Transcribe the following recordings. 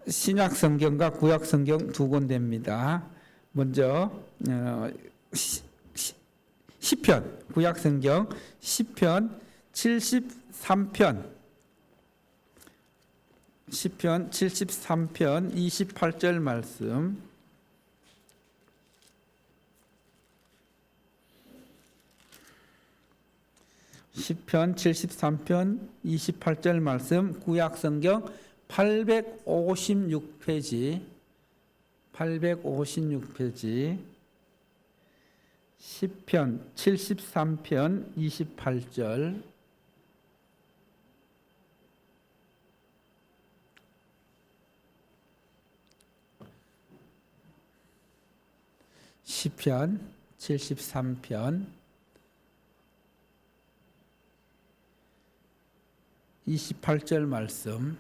신약 성경과 구약 성경 두 군데입니다. 먼저 시편, 구약 성경 시편 73편, 시편 73편 28절 말씀. 시편 73편 28절 말씀, 구약 성경 856페이지, 856페이지, 시편 73편 28절. 시편 73편 28절 말씀.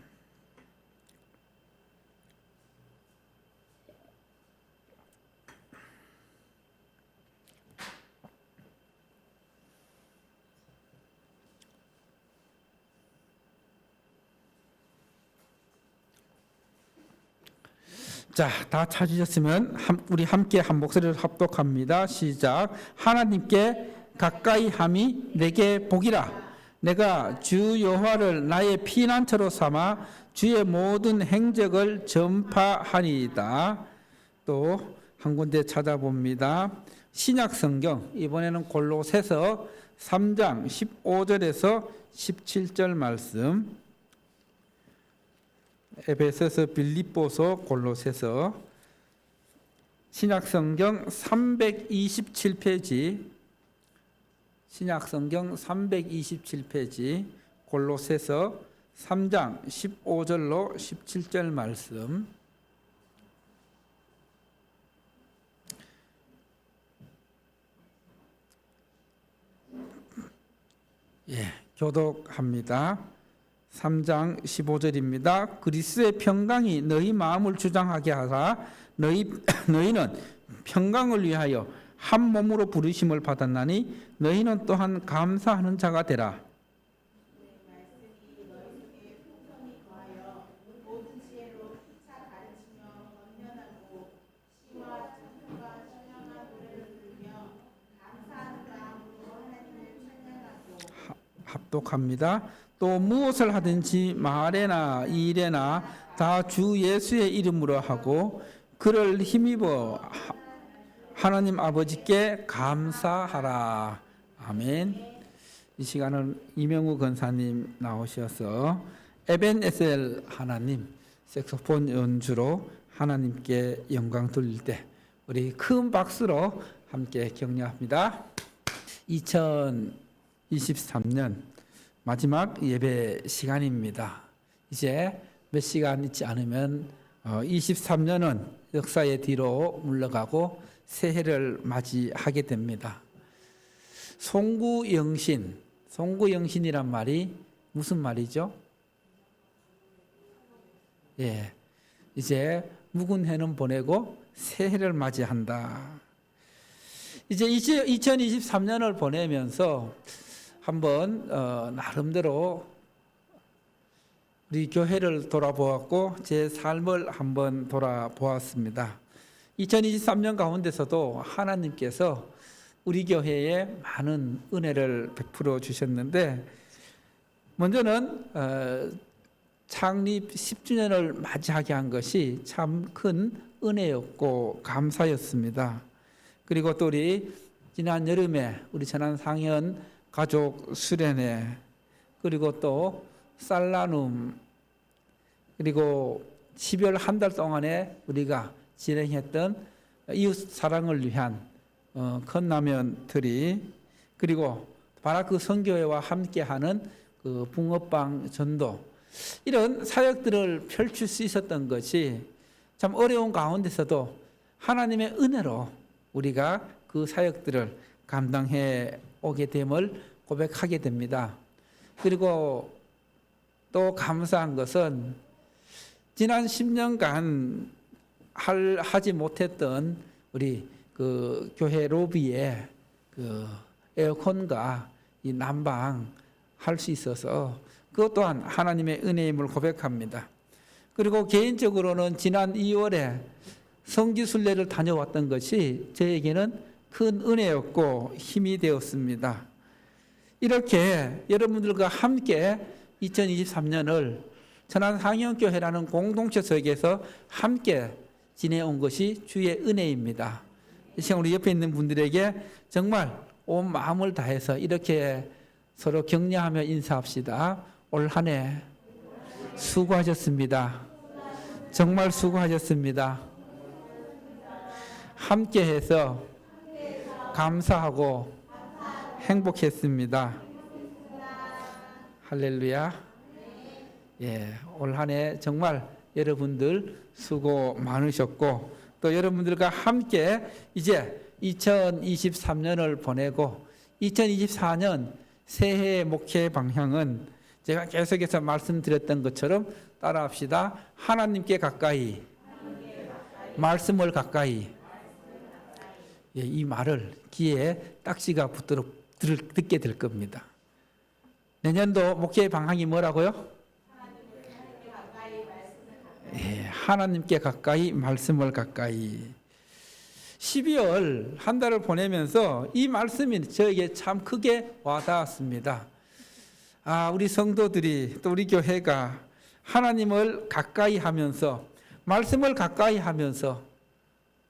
자, 다 찾으셨으면 우리 함께 한 목소리로 합독합니다. 시작. 하나님께 가까이 함이 내게 복이라. 내가 주 여호와를 나의 피난처로 삼아 주의 모든 행적을 전파하리이다. 또 한 군데 찾아봅니다. 신약 성경, 이번에는 골로새서 3장 15절에서 17절 말씀. 에베소서, 빌립보서, 골로새서. 신약 성경 327페이지, 신약 성경 327페이지, 골로새서 3장 15절로 17절 말씀. 교독합니다. 3장 15절입니다. 그리스도의 평강이 너희 마음을 주장하게 하사 너희는 평강을 위하여 한 몸으로 부르심을 받았나니 너희는 또한 감사하는 자가 되라. 합독합니다. 또 무엇을 하든지 말에나 일에나 다 주 예수의 이름으로 하고 그를 힘입어 하나님 아버지께 감사하라. 아멘. 이 시간은 이명우 권사님 나오셔서 에벤에셀 하나님 색소폰 연주로 하나님께 영광 돌릴 때 우리 큰 박수로 함께 격려합니다. 2023년 마지막 예배 시간입니다. 이제 몇 시간 있지 않으면 23년은 역사의 뒤로 물러가고 새해를 맞이하게 됩니다. 송구영신이란 말이 무슨 말이죠? 이제 묵은 해는 보내고 새해를 맞이한다. 이제 2023년을 보내면서 한번 나름대로 우리 교회를 돌아보았고 제 삶을 한번 돌아보았습니다. 2023년 가운데서도 하나님께서 우리 교회에 많은 은혜를 베풀어 주셨는데, 먼저는 창립 10주년을 맞이하게 한 것이 참 큰 은혜였고 감사였습니다. 그리고 또 우리 지난 여름에 우리 천안 상현 가족 수련회, 그리고 또 살라눔, 그리고 12월 한 달 동안에 우리가 진행했던 이웃 사랑을 위한 컵라면 트리, 그리고 바라크 선교회와 함께하는 그 붕어빵 전도, 이런 사역들을 펼칠 수 있었던 것이 참 어려운 가운데서도 하나님의 은혜로 우리가 그 사역들을 감당해 오게 됨을 고백하게 됩니다. 그리고 또 감사한 것은 지난 10년간 하지 못했던 우리 그 교회 로비에 그 에어컨과 이 난방 할 수 있어서 그것 또한 하나님의 은혜임을 고백합니다. 그리고 개인적으로는 지난 2월에 성지순례를 다녀왔던 것이 저에게는 큰 은혜였고 힘이 되었습니다. 이렇게 여러분들과 함께 2023년을 천안상영교회라는 공동체 속에서 함께 지내온 것이 주의 은혜입니다. 이 시간 우리 옆에 있는 분들에게 정말 온 마음을 다해서 이렇게 서로 격려하며 인사합시다. 올 한 해 수고하셨습니다. 정말 수고하셨습니다. 함께해서 감사하고 행복했습니다. 할렐루야. 예, 올 한 해 정말 여러분들 수고 많으셨고 또 여러분들과 함께 이제 2023년을 보내고 2024년 새해 목회 방향은 제가 계속해서 말씀드렸던 것처럼 따라합시다. 하나님께 가까이, 말씀을 가까이. 예, 이 말을 귀에 딱지가 붙도록 듣게 될 겁니다. 내년도 목회 방향이 뭐라고요? 예, 하나님께 가까이, 말씀을 가까이. 12월 한 달을 보내면서 이 말씀이 저에게 참 크게 와닿았습니다. 우리 성도들이 또 우리 교회가 하나님을 가까이 하면서 말씀을 가까이 하면서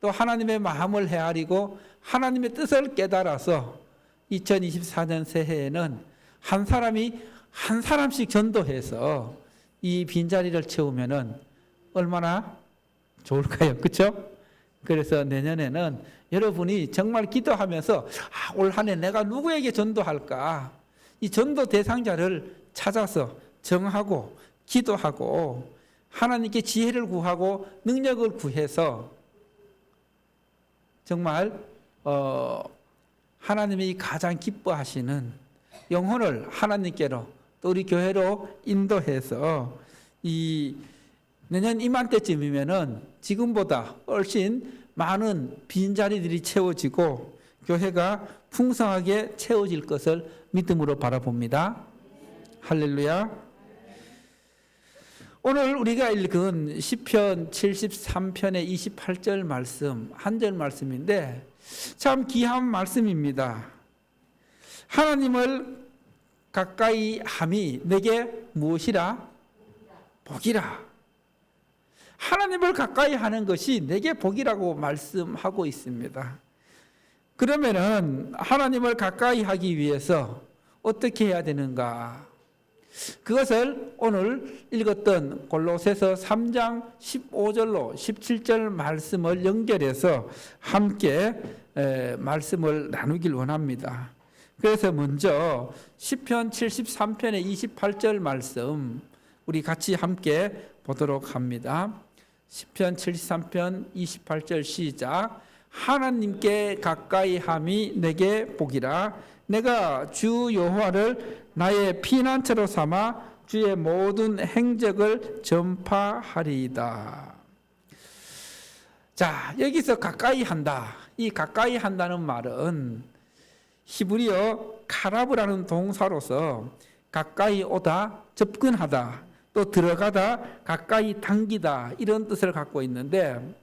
또 하나님의 마음을 헤아리고 하나님의 뜻을 깨달아서 2024년 새해에는 한 사람이 한 사람씩 전도해서 이 빈자리를 채우면은 얼마나 좋을까요? 그렇죠? 그래서 내년에는 여러분이 정말 기도하면서 올 한 해 내가 누구에게 전도할까? 이 전도 대상자를 찾아서 정하고 기도하고 하나님께 지혜를 구하고 능력을 구해서 정말 하나님이 가장 기뻐하시는 영혼을 하나님께로 또 우리 교회로 인도해서 이 내년 이맘때쯤이면은 지금보다 훨씬 많은 빈자리들이 채워지고 교회가 풍성하게 채워질 것을 믿음으로 바라봅니다. 할렐루야. 오늘 우리가 읽은 시편 73편의 28절 말씀, 한 절 말씀인데 참 귀한 말씀입니다. 하나님을 가까이 함이 내게 무엇이라? 복이라. 하나님을 가까이 하는 것이 내게 복이라고 말씀하고 있습니다. 그러면은 하나님을 가까이 하기 위해서 어떻게 해야 되는가? 그것을 오늘 읽었던 골로새서 3장 15절로 17절 말씀을 연결해서 함께 말씀을 나누길 원합니다. 그래서 먼저 시편 73편의 28절 말씀 우리 같이 함께 보도록 합니다. 시편 73편 28절 시작. 하나님께 가까이 함이 내게 복이라. 내가 주 여호와를 나의 피난처로 삼아 주의 모든 행적을 전파하리이다. 자, 여기서 가까이 한다. 이 가까이 한다는 말은 히브리어 카라브라는 동사로서 가까이 오다, 접근하다, 또 들어가다, 가까이 당기다 이런 뜻을 갖고 있는데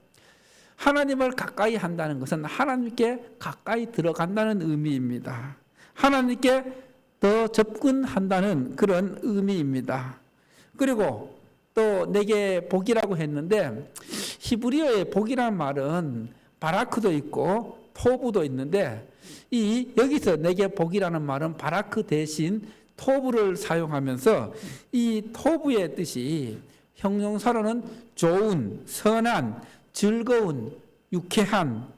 하나님을 가까이 한다는 것은 하나님께 가까이 들어간다는 의미입니다. 하나님께 더 접근한다는 그런 의미입니다. 그리고 또 내게 복이라고 했는데 히브리어의 복이라는 말은 바라크도 있고 토부도 있는데 여기서 내게 복이라는 말은 바라크 대신 토부를 사용하면서 이 토부의 뜻이 형용사로는 좋은, 선한, 즐거운, 유쾌한,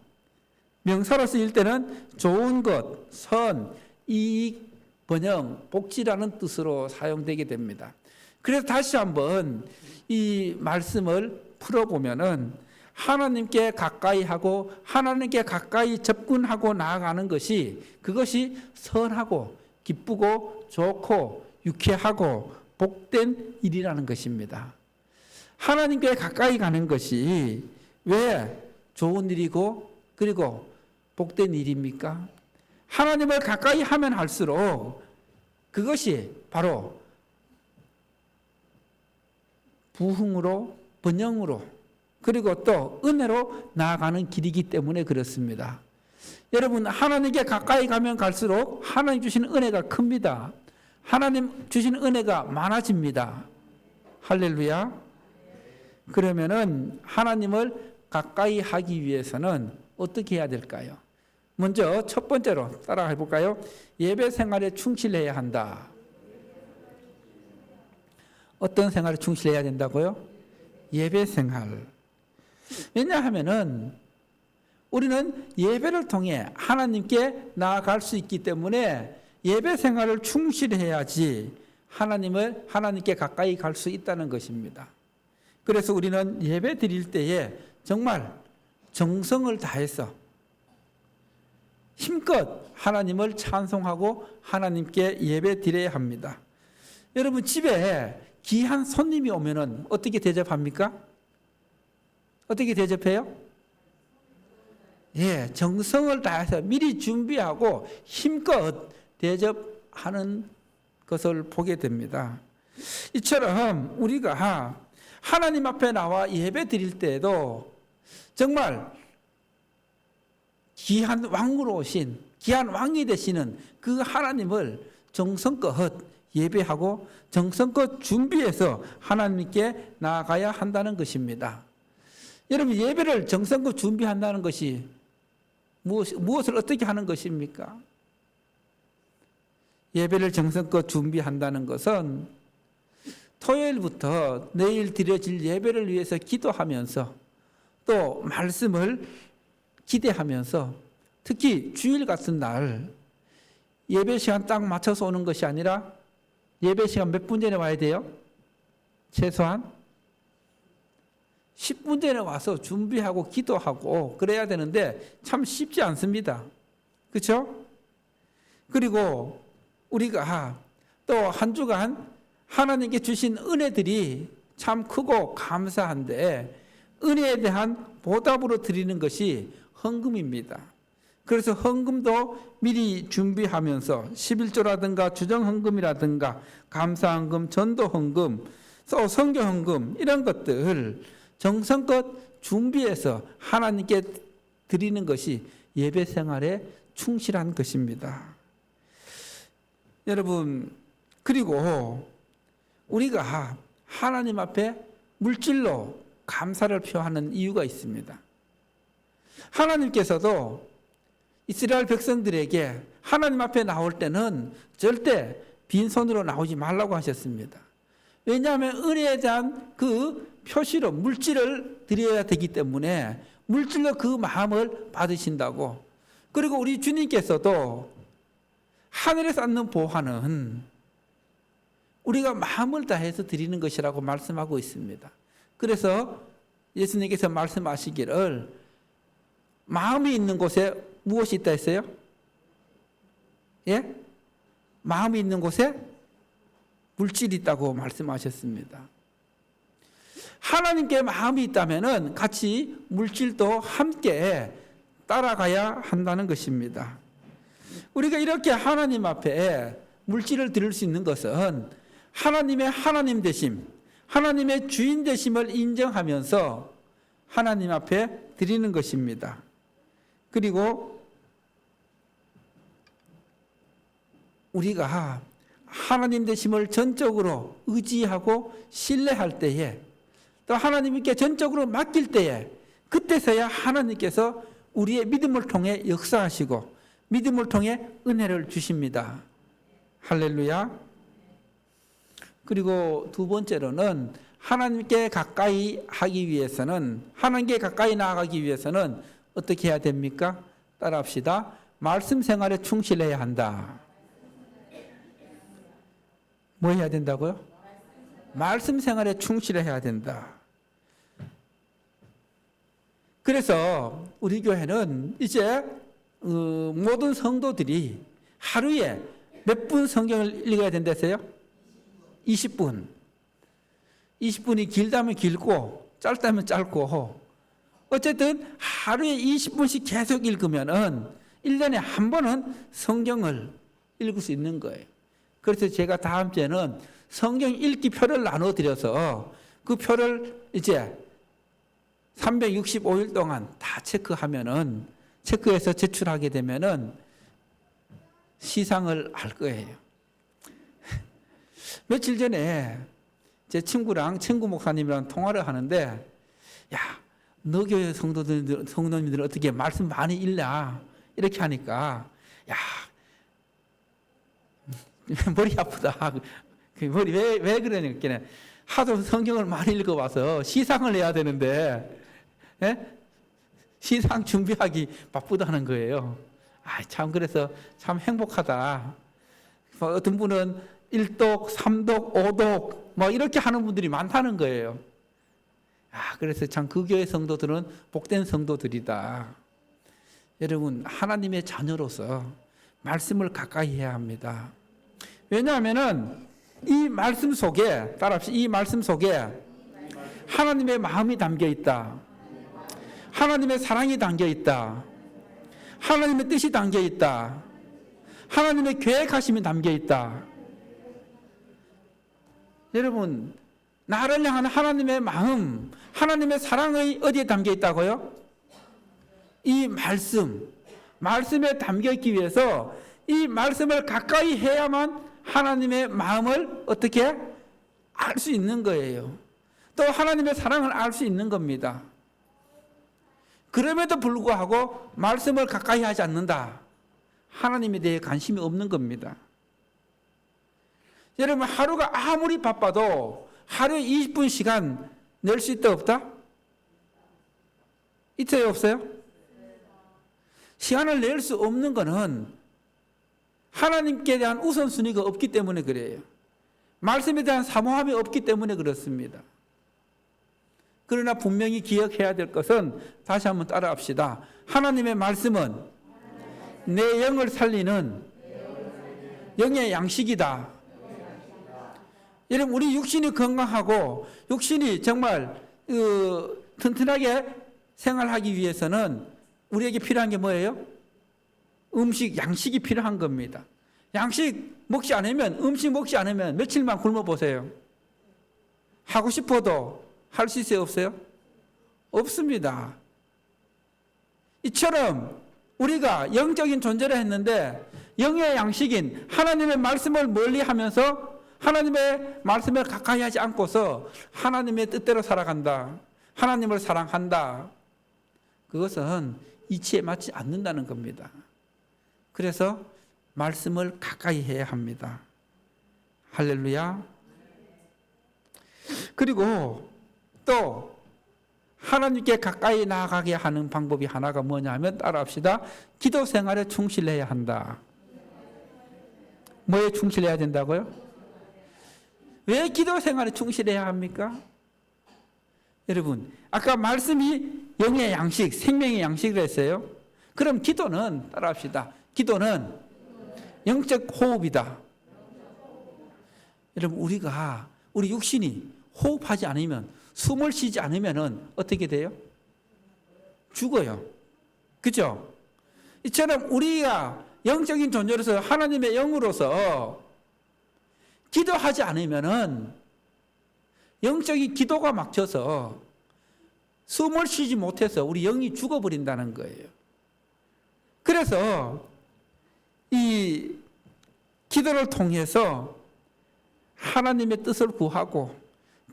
명사로 쓰일 때는 좋은 것, 선, 이익, 번영, 복지라는 뜻으로 사용되게 됩니다. 그래서 다시 한번 이 말씀을 풀어보면은 하나님께 가까이 하고 하나님께 가까이 접근하고 나아가는 것이 그것이 선하고 기쁘고 좋고 유쾌하고 복된 일이라는 것입니다. 하나님께 가까이 가는 것이 왜 좋은 일이고 그리고 복된 일입니까? 하나님을 가까이 하면 할수록 그것이 바로 부흥으로 번영으로 그리고 또 은혜로 나아가는 길이기 때문에 그렇습니다. 여러분, 하나님께 가까이 가면 갈수록 하나님 주시는 은혜가 큽니다. 하나님 주시는 은혜가 많아집니다. 할렐루야. 그러면은 하나님을 가까이 하기 위해서는 어떻게 해야 될까요? 먼저 첫 번째로 따라해 볼까요? 예배 생활에 충실해야 한다. 어떤 생활에 충실해야 된다고요? 예배 생활. 왜냐하면은 우리는 예배를 통해 하나님께 나아갈 수 있기 때문에 예배 생활을 충실해야지 하나님께 가까이 갈 수 있다는 것입니다. 그래서 우리는 예배 드릴 때에 정말 정성을 다해서 힘껏 하나님을 찬송하고 하나님께 예배 드려야 합니다. 여러분, 집에 귀한 손님이 오면은 어떻게 대접합니까? 어떻게 대접해요? 예, 정성을 다해서 미리 준비하고 힘껏 대접하는 것을 보게 됩니다. 이처럼 우리가 하나님 앞에 나와 예배 드릴 때에도 정말 귀한 왕으로 오신 귀한 왕이 되시는 그 하나님을 정성껏 예배하고 정성껏 준비해서 하나님께 나아가야 한다는 것입니다. 여러분, 예배를 정성껏 준비한다는 것이 무엇을 어떻게 하는 것입니까? 예배를 정성껏 준비한다는 것은 토요일부터 내일 드려질 예배를 위해서 기도하면서 또 말씀을 기대하면서 특히 주일 같은 날 예배 시간 딱 맞춰서 오는 것이 아니라 예배 시간 몇 분 전에 와야 돼요? 최소한 10분 전에 와서 준비하고 기도하고 그래야 되는데 참 쉽지 않습니다. 그렇죠? 그리고 우리가 또 한 주간 하나님께 주신 은혜들이 참 크고 감사한데 은혜에 대한 보답으로 드리는 것이 헌금입니다. 그래서 헌금도 미리 준비하면서 11조라든가 주정헌금이라든가 감사헌금, 전도헌금, 또 성교헌금 이런 것들 정성껏 준비해서 하나님께 드리는 것이 예배 생활에 충실한 것입니다. 여러분, 그리고 우리가 하나님 앞에 물질로 감사를 표하는 이유가 있습니다. 하나님께서도 이스라엘 백성들에게 하나님 앞에 나올 때는 절대 빈손으로 나오지 말라고 하셨습니다. 왜냐하면 은혜에 대한 그 표시로 물질을 드려야 되기 때문에 물질로 그 마음을 받으신다고. 그리고 우리 주님께서도 하늘에서 얻는 보화는 우리가 마음을 다해서 드리는 것이라고 말씀하고 있습니다. 그래서 예수님께서 말씀하시기를 마음이 있는 곳에 무엇이 있다 했어요? 예? 마음이 있는 곳에 물질이 있다고 말씀하셨습니다. 하나님께 마음이 있다면 같이 물질도 함께 따라가야 한다는 것입니다. 우리가 이렇게 하나님 앞에 물질을 드릴 수 있는 것은 하나님의 하나님 되심, 하나님의 주인 되심을 인정하면서 하나님 앞에 드리는 것입니다. 그리고 우리가 하나님 되심을 전적으로 의지하고 신뢰할 때에 또 하나님께 전적으로 맡길 때에 그때서야 하나님께서 우리의 믿음을 통해 역사하시고 믿음을 통해 은혜를 주십니다. 할렐루야. 그리고 두 번째로는 하나님께 가까이 하기 위해서는 하나님께 가까이 나아가기 위해서는 어떻게 해야 됩니까? 따라합시다. 말씀 생활에 충실해야 한다. 뭐 해야 된다고요? 말씀 생활에 충실해야 된다. 그래서 우리 교회는 이제 모든 성도들이 하루에 몇 분 성경을 읽어야 된다세요? 20분. 20분이 길다면 길고 짧다면 짧고 어쨌든 하루에 20분씩 계속 읽으면은 1년에 한 번은 성경을 읽을 수 있는 거예요. 그래서 제가 다음 주에는 성경 읽기 표를 나눠드려서 그 표를 이제 365일 동안 다 체크해서 제출하게 되면은 시상을 할 거예요. 며칠 전에 제 친구 목사님이랑 통화를 하는데, 야, 너 교회 성도님들 어떻게 말씀 많이 읽냐? 이렇게 하니까, 야, 머리 아프다. 머리 왜 그러냐니까, 하도 성경을 많이 읽어봐서 시상을 해야 되는데, 예? 시상 준비하기 바쁘다는 거예요. 참, 그래서 참 행복하다. 어떤 분은 1독, 3독, 5독, 뭐 이렇게 하는 분들이 많다는 거예요. 그래서 참 그 교회 성도들은 복된 성도들이다. 여러분, 하나님의 자녀로서 말씀을 가까이 해야 합니다. 왜냐하면은 이 말씀 속에, 따라합시다. 이 말씀 속에 하나님의 마음이 담겨 있다. 하나님의 사랑이 담겨 있다. 하나님의 뜻이 담겨 있다. 하나님의 계획하심이 담겨 있다. 여러분, 나를 향한 하나님의 마음, 하나님의 사랑이 어디에 담겨 있다고요? 이 말씀에 담겨 있기 위해서 이 말씀을 가까이 해야만 하나님의 마음을 어떻게 알 수 있는 거예요. 또 하나님의 사랑을 알 수 있는 겁니다. 그럼에도 불구하고 말씀을 가까이 하지 않는다. 하나님에 대해 관심이 없는 겁니다. 여러분, 하루가 아무리 바빠도 하루에 20분 시간 낼 수 있다 없다? 있어요 없어요? 시간을 낼 수 없는 것은 하나님께 대한 우선순위가 없기 때문에 그래요. 말씀에 대한 사모함이 없기 때문에 그렇습니다. 그러나 분명히 기억해야 될 것은, 다시 한번 따라합시다. 하나님의 말씀은 내 영을 살리는 영의 양식이다. 여러분, 우리 육신이 건강하고 육신이 정말 튼튼하게 생활하기 위해서는 우리에게 필요한 게 뭐예요? 양식이 필요한 겁니다. 음식 먹지 않으면 며칠만 굶어 보세요. 하고 싶어도 할 수 있어요 없어요? 없습니다. 이처럼 우리가 영적인 존재를 했는데 영의 양식인 하나님의 말씀을 멀리하면서 하나님의 말씀을 가까이 하지 않고서 하나님의 뜻대로 살아간다. 하나님을 사랑한다. 그것은 이치에 맞지 않는다는 겁니다. 그래서 말씀을 가까이 해야 합니다. 할렐루야. 그리고 또 하나님께 가까이 나아가게 하는 방법이 하나가 뭐냐 하면, 따라합시다. 기도 생활에 충실해야 한다. 뭐에 충실해야 된다고요? 왜 기도 생활에 충실해야 합니까? 여러분, 아까 말씀이 영의 양식, 생명의 양식이라 했어요. 그럼 기도는, 따라합시다. 기도는 영적 호흡이다. 여러분, 우리 육신이 호흡하지 않으면, 숨을 쉬지 않으면 어떻게 돼요? 죽어요. 그죠? 이처럼 우리가 영적인 존재로서 하나님의 영으로서 기도하지 않으면 영적인 기도가 막혀서 숨을 쉬지 못해서 우리 영이 죽어버린다는 거예요. 그래서 이 기도를 통해서 하나님의 뜻을 구하고,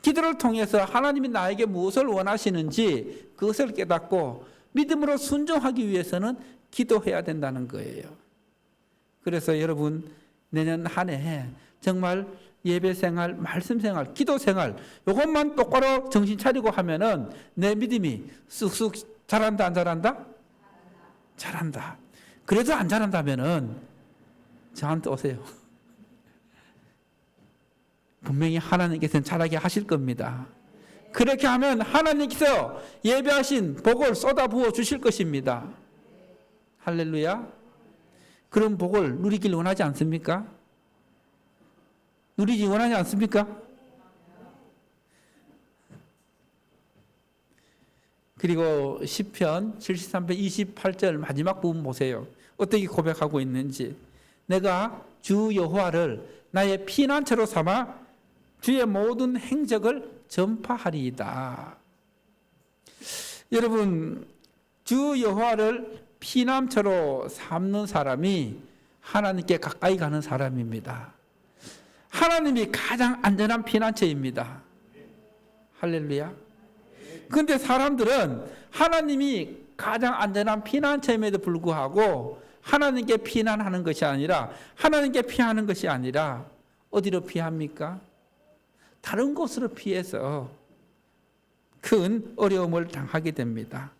기도를 통해서 하나님이 나에게 무엇을 원하시는지 그것을 깨닫고 믿음으로 순종하기 위해서는 기도해야 된다는 거예요. 그래서 여러분, 내년 한 해 정말 예배 생활, 말씀 생활, 기도 생활, 이것만 똑바로 정신 차리고 하면은 내 믿음이 쑥쑥 잘한다, 안 잘한다? 잘한다. 그래도 안 잘한다면은 저한테 오세요. 분명히 하나님께서는 잘하게 하실 겁니다. 그렇게 하면 하나님께서 예배하신 복을 쏟아부어 주실 것입니다. 할렐루야. 그런 복을 누리길 원하지 않습니까? 누리기 원하지 않습니까? 그리고 시편 73편 28절 마지막 부분 보세요. 어떻게 고백하고 있는지. 내가 주 여호와를 나의 피난처로 삼아 주의 모든 행적을 전파하리이다. 여러분, 주 여호와를 피난처로 삼는 사람이 하나님께 가까이 가는 사람입니다. 하나님이 가장 안전한 피난처입니다. 할렐루야. 그런데 사람들은 하나님이 가장 안전한 피난처임에도 불구하고 하나님께 피난하는 것이 아니라, 하나님께 피하는 것이 아니라 어디로 피합니까? 다른 곳으로 피해서 큰 어려움을 당하게 됩니다.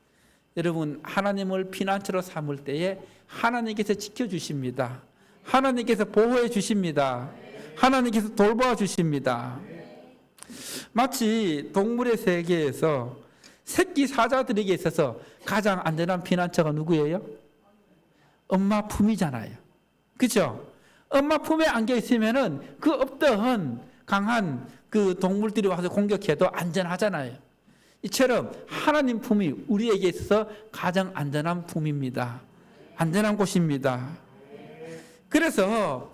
여러분, 하나님을 피난처로 삼을 때에 하나님께서 지켜주십니다. 하나님께서 보호해 주십니다. 하나님께서 돌봐 주십니다. 마치 동물의 세계에서 새끼 사자들에게 있어서 가장 안전한 피난처가 누구예요? 엄마 품이잖아요. 그렇죠? 엄마 품에 안겨 있으면은 그 어떠한 강한 그 동물들이 와서 공격해도 안전하잖아요. 이처럼 하나님 품이 우리에게 있어서 가장 안전한 품입니다. 안전한 곳입니다. 그래서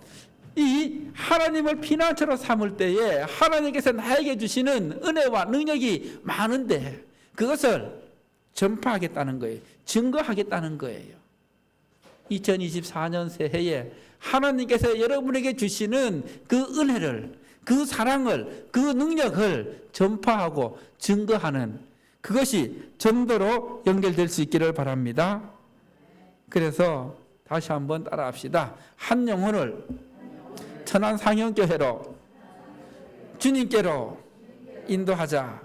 이 하나님을 피난처로 삼을 때에 하나님께서 나에게 주시는 은혜와 능력이 많은데 그것을 전파하겠다는 거예요. 증거하겠다는 거예요. 2024년 새해에 하나님께서 여러분에게 주시는 그 은혜를, 그 사랑을, 그 능력을 전파하고 증거하는 그것이 전도로 연결될 수 있기를 바랍니다. 그래서 다시 한번 따라합시다. 한 영혼을 천안상형교회로 주님께로 인도하자.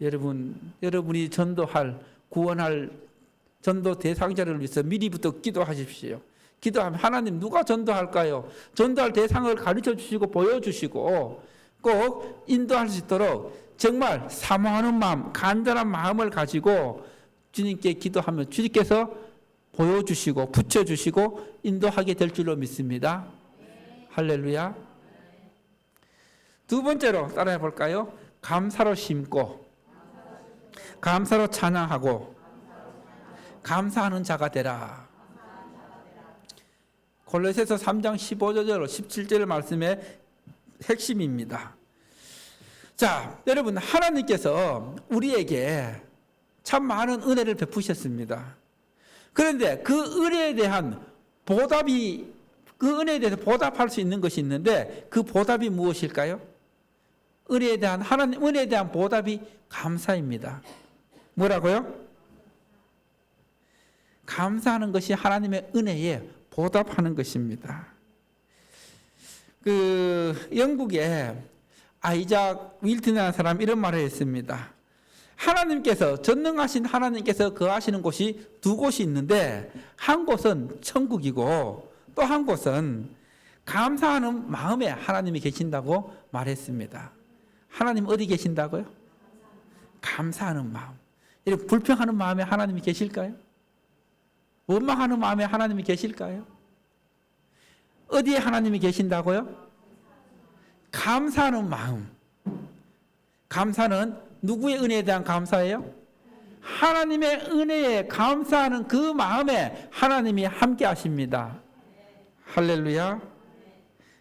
여러분이 전도할, 구원할 전도 대상자를 위해서 미리부터 기도하십시오. 기도하면 하나님 누가 전도할까요? 전도할 대상을 가르쳐 주시고 보여주시고 꼭 인도할 수 있도록 정말 사모하는 마음, 간절한 마음을 가지고 주님께 기도하면 주님께서 보여주시고 붙여주시고 인도하게 될 줄로 믿습니다. 할렐루야. 두 번째로 따라해 볼까요? 감사로 심고 감사로 찬양하고 감사하는 자가 되라. 골로새서 3장 15절 17절 말씀의 핵심입니다. 자, 여러분, 하나님께서 우리에게 참 많은 은혜를 베푸셨습니다. 그런데 그 은혜에 대한 보답이, 그 은혜에 대해서 보답할 수 있는 것이 있는데 그 보답이 무엇일까요? 은혜에 대한, 하나님 은혜에 대한 보답이 감사입니다. 뭐라고요? 감사하는 것이 하나님의 은혜에 보답하는 것입니다. 영국의 아이작 윌튼이라는 사람 이런 말을 했습니다. 하나님께서, 전능하신 하나님께서 거하시는 곳이 두 곳이 있는데 한 곳은 천국이고 또 한 곳은 감사하는 마음에 하나님이 계신다고 말했습니다. 하나님 어디 계신다고요? 감사하는 마음. 이렇게 불평하는 마음에 하나님이 계실까요? 원망하는 마음에 하나님이 계실까요? 어디에 하나님이 계신다고요? 감사하는 마음. 감사는 누구의 은혜에 대한 감사예요? 하나님의 은혜에 감사하는 그 마음에 하나님이 함께 하십니다. 할렐루야.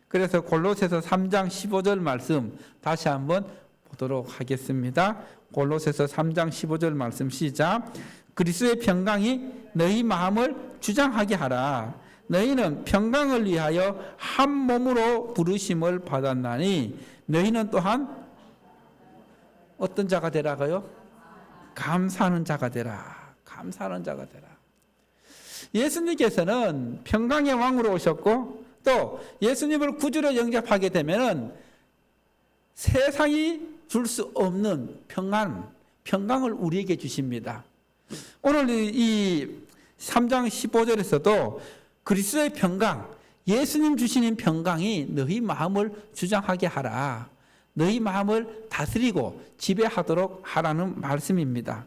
그래서 골로새서 3장 15절 말씀 다시 한번 보도록 하겠습니다. 골로새서 3장 15절 말씀 시작. 그리스도의 평강이 너희 마음을 주장하게 하라. 너희는 평강을 위하여 한 몸으로 부르심을 받았나니 너희는 또한 어떤 자가 되라고요? 감사하는 자가 되라. 감사하는 자가 되라. 예수님께서는 평강의 왕으로 오셨고 또 예수님을 구주로 영접하게 되면은 세상이 줄 수 없는 평강을 우리에게 주십니다. 오늘 이 3장 15절에서도 그리스도의 평강, 예수님 주시는 평강이 너희 마음을 주장하게 하라. 너희 마음을 다스리고 지배하도록 하라는 말씀입니다.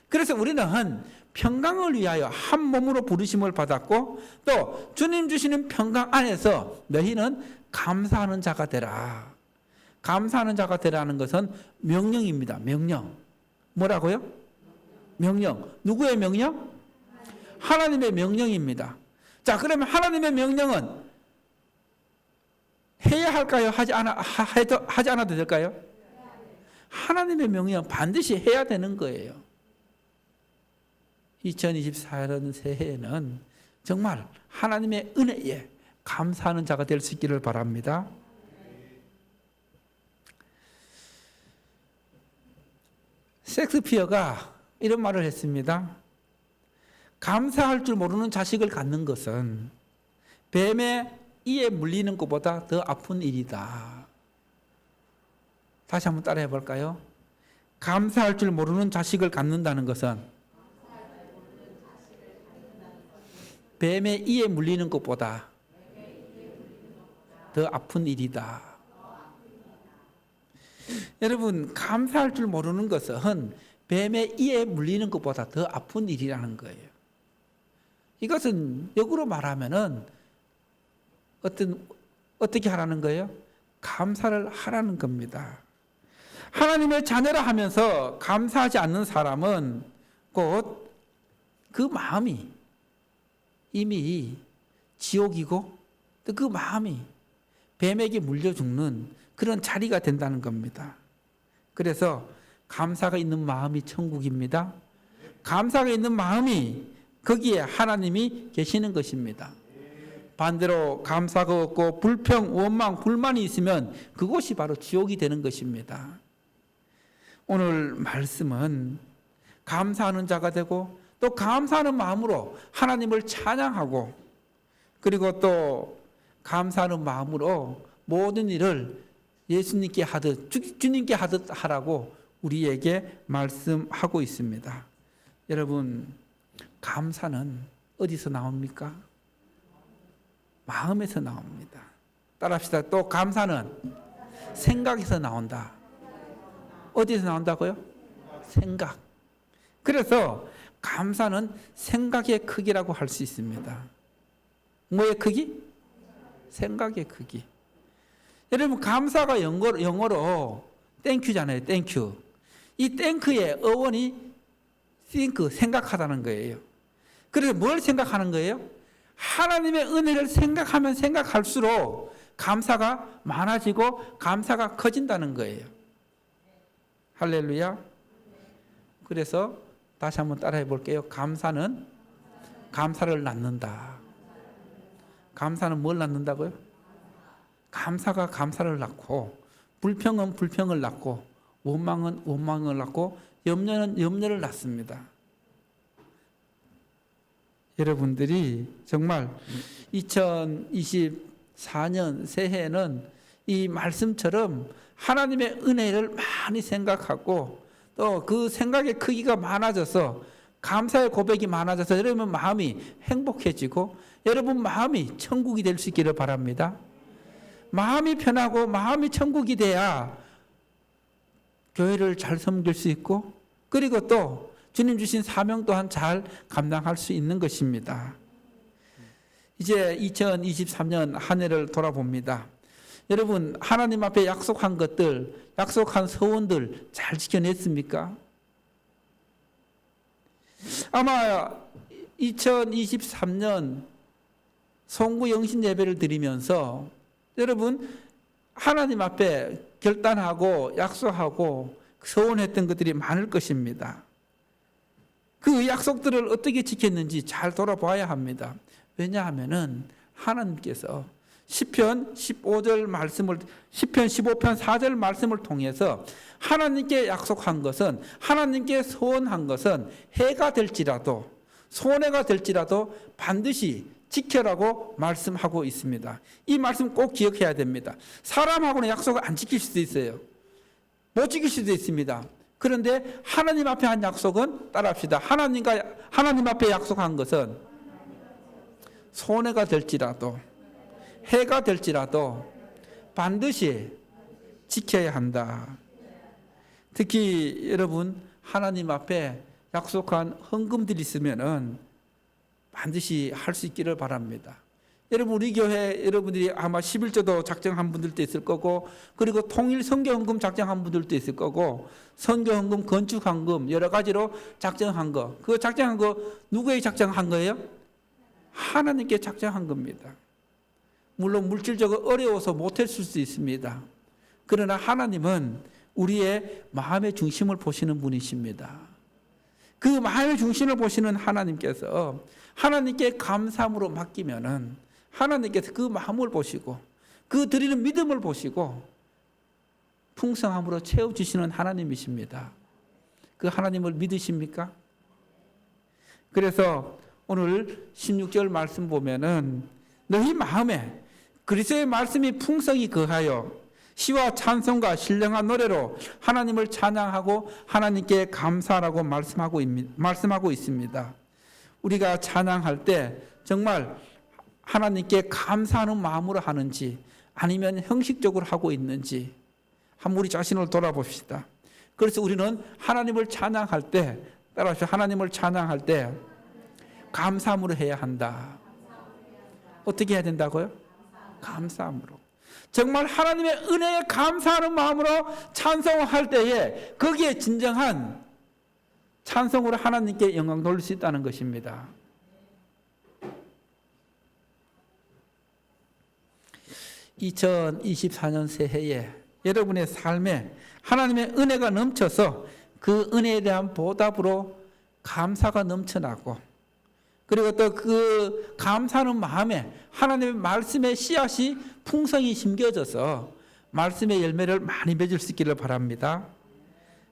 그래서 우리는 평강을 위하여 한 몸으로 부르심을 받았고 또 주님 주시는 평강 안에서 너희는 감사하는 자가 되라. 감사하는 자가 되라는 것은 명령입니다. 명령. 뭐라고요? 명령. 누구의 명령? 하나님의 명령입니다. 자, 그러면 하나님의 명령은 해야 할까요? 하지 않아도 될까요? 하나님의 명령 반드시 해야 되는 거예요. 2024년 새해에는 정말 하나님의 은혜에 감사하는 자가 될 수 있기를 바랍니다. 셰익스피어가 이런 말을 했습니다. 감사할 줄 모르는 자식을 갖는 것은 뱀의 이에 물리는 것보다 더 아픈 일이다. 다시 한번 따라해 볼까요? 감사할 줄 모르는 자식을 갖는다는 것은 뱀의 이에 물리는 것보다 더 아픈 일이다. 여러분, 감사할 줄 모르는 것은 뱀의 이에 물리는 것보다 더 아픈 일이라는 거예요. 이것은 역으로 말하면은 어떻게 하라는 거예요? 감사를 하라는 겁니다. 하나님의 자녀라 하면서 감사하지 않는 사람은 곧 그 마음이 이미 지옥이고 또 그 마음이 뱀에게 물려 죽는 그런 자리가 된다는 겁니다. 그래서 감사가 있는 마음이 천국입니다. 감사가 있는 마음이 거기에 하나님이 계시는 것입니다. 반대로 감사가 없고 불평, 원망, 불만이 있으면 그곳이 바로 지옥이 되는 것입니다. 오늘 말씀은 감사하는 자가 되고 또 감사하는 마음으로 하나님을 찬양하고 그리고 또 감사하는 마음으로 모든 일을 예수님께 하듯 주님께 하듯 하라고 우리에게 말씀하고 있습니다. 여러분, 감사는 어디서 나옵니까? 마음에서 나옵니다. 따라합시다. 또 감사는 생각에서 나온다. 어디서 나온다고요? 생각. 그래서 감사는 생각의 크기라고 할 수 있습니다. 뭐의 크기? 생각의 크기. 여러분, 감사가 영어로 땡큐잖아요. 땡큐. 이 땡크의 어원이 think, 생각하다는 거예요. 그래서 뭘 생각하는 거예요? 하나님의 은혜를 생각하면 생각할수록 감사가 많아지고 감사가 커진다는 거예요. 할렐루야. 그래서 다시 한번 따라해 볼게요. 감사는 감사를 낳는다. 감사는 뭘 낳는다고요? 감사가 감사를 낳고 불평은 불평을 낳고 원망은 원망을 낳고 염려는 염려를 낳습니다. 여러분들이 정말 2024년 새해에는 이 말씀처럼 하나님의 은혜를 많이 생각하고 또 그 생각의 크기가 많아져서 감사의 고백이 많아져서 여러분 마음이 행복해지고 여러분 마음이 천국이 될 수 있기를 바랍니다. 마음이 편하고 마음이 천국이 돼야 교회를 잘 섬길 수 있고 그리고 또 주님 주신 사명 또한 잘 감당할 수 있는 것입니다. 이제 2023년 한 해를 돌아봅니다. 여러분, 하나님 앞에 약속한 것들, 약속한 서원들 잘 지켜냈습니까? 아마 2023년 송구 영신 예배를 드리면서 여러분 하나님 앞에 결단하고 약속하고 서원했던 것들이 많을 것입니다. 그 약속들을 어떻게 지켰는지 잘 돌아봐야 합니다. 왜냐하면은 하나님께서 시편 15절 말씀을 시편 15편 4절 말씀을 통해서 하나님께 약속한 것은 하나님께 소원한 것은 해가 될지라도 손해가 될지라도 반드시 지켜라고 말씀하고 있습니다. 이 말씀 꼭 기억해야 됩니다. 사람하고는 약속을 안 지킬 수도 있어요. 못 지킬 수도 있습니다. 그런데 하나님 앞에 한 약속은 따라합시다. 하나님 앞에 약속한 것은 손해가 될지라도 해가 될지라도 반드시 지켜야 한다. 특히 여러분 하나님 앞에 약속한 헌금들이 있으면은 반드시 할 수 있기를 바랍니다. 여러분 우리 교회 여러분들이 아마 11조도 작정한 분들도 있을 거고 그리고 통일 선교헌금 작정한 분들도 있을 거고 선교헌금, 건축헌금 여러 가지로 작정한 거 그 작정한 거 누구에게 작정한 거예요? 하나님께 작정한 겁니다. 물론 물질적으로 어려워서 못했을 수 있습니다. 그러나 하나님은 우리의 마음의 중심을 보시는 분이십니다. 그 마음의 중심을 보시는 하나님께서 하나님께 감사함으로 맡기면은 하나님께서 그 마음을 보시고 그 드리는 믿음을 보시고 풍성함으로 채워주시는 하나님이십니다. 그 하나님을 믿으십니까? 그래서 오늘 16절 말씀 보면은 너희 마음에 그리스도의 말씀이 풍성히 거하여 시와 찬송과 신령한 노래로 하나님을 찬양하고 하나님께 감사하라고 말씀하고 있습니다. 우리가 찬양할 때 정말 하나님께 감사하는 마음으로 하는지 아니면 형식적으로 하고 있는지 한번 우리 자신을 돌아봅시다. 그래서 우리는 하나님을 찬양할 때 따라서 하나님을 찬양할 때 감사함으로 해야 한다. 어떻게 해야 된다고요? 감사함으로. 정말 하나님의 은혜에 감사하는 마음으로 찬송할 때에 거기에 진정한 찬송으로 하나님께 영광 돌릴 수 있다는 것입니다. (2024년) 새해에 여러분의 삶에 하나님의 은혜가 넘쳐서 그 은혜에 대한 보답으로 감사가 넘쳐나고 그리고 또 그 감사하는 마음에 하나님의 말씀의 씨앗이 풍성히 심겨져서 말씀의 열매를 많이 맺을 수 있기를 바랍니다.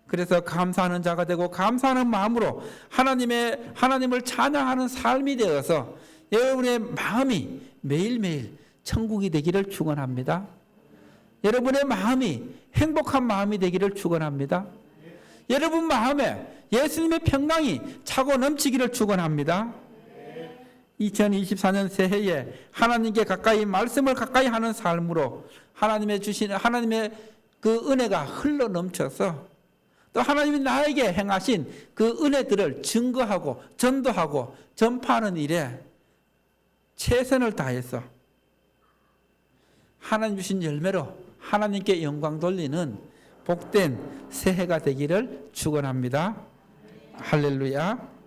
그래서 감사하는 자가 되고 감사하는 마음으로 하나님을 찬양하는 삶이 되어서 여러분의 마음이 매일매일 천국이 되기를 축원합니다. 여러분의 마음이 행복한 마음이 되기를 축원합니다. 여러분 마음에 예수님의 평강이 차고 넘치기를 축원합니다. 2024년 새해에 하나님께 가까이 말씀을 가까이 하는 삶으로 하나님의 주신 하나님의 그 은혜가 흘러 넘쳐서 또 하나님이 나에게 행하신 그 은혜들을 증거하고 전도하고 전파하는 일에 최선을 다해서 하나님 주신 열매로 하나님께 영광 돌리는 복된 새해가 되기를 축원합니다. 할렐루야.